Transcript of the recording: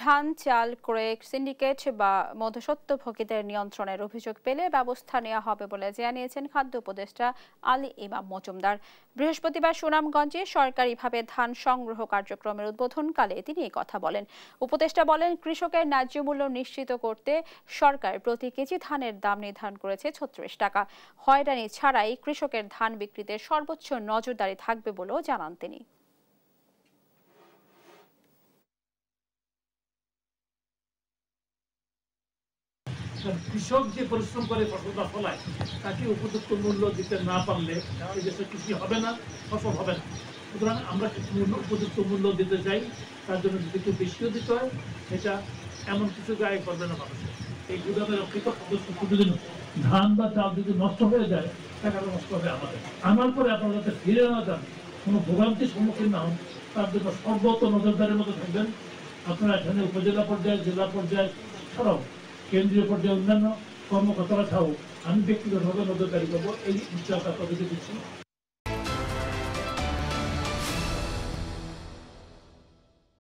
ধান চাল ক্রয় সিন্ডিকেট বা মধ্যস্বত্বভোগীদের নিয়ন্ত্রণের অভিযোগ পেলে ব্যবস্থা নেওয়া হবে বলে জানিয়েছেন খাদ্য উপদেষ্টা আলী ইমাম মজুমদার। বৃহস্পতিবার সুনামগঞ্জে সরকারিভাবে ধান সংগ্রহ কার্যক্রমের উদ্বোধনকালে তিনি এই কথা বলেন। উপদেষ্টা বলেন, কৃষকের ন্যায্য মূল্য নিশ্চিত করতে সরকার প্রতি কেজি ধানের দাম নির্ধারণ করেছে ৩৬ টাকা। হয়রানি ছাড়াই কৃষকের ধান বিক্রিতে সর্বোচ্চ নজরদারি থাকবে বলেও জানান তিনি। কৃষক যে পরিশ্রম করে ফসলটা ফলায় তাকে উপযুক্ত মূল্য দিতে না পারলে এই দেশে কৃষি হবে না, ফসল হবে না। সুতরাং আমরা উপযুক্ত মূল্য দিতে চাই, তার জন্য যদি একটু বেশিও দিতে হয় সেটা এমন কিছু গায়ে করবে না মানুষ। এই গুদামে রক্ষিত যদি ধান বা চাল যদি নষ্ট হয়ে যায় টাকাটা নষ্ট হবে আমাদের। আনার পরে আপনারা যাতে ফিরে না যান, কোনো ভোগান্তির সম্মুখীন না হন, তার জন্য সর্বত নজরদারির মধ্যে থাকবেন। আপনারা এখানে উপজেলা পর্যায়ে, জেলা পর্যায়ে ছাড়াও কেন্দ্রীয় পর্যায়ে অন্যান্য কর্মকর্তারা ছাড়াও আমি ব্যক্তিগতভাবে নজরদারি করবো, এই নিশ্চয়তা আপনাদেরকে দিচ্ছি।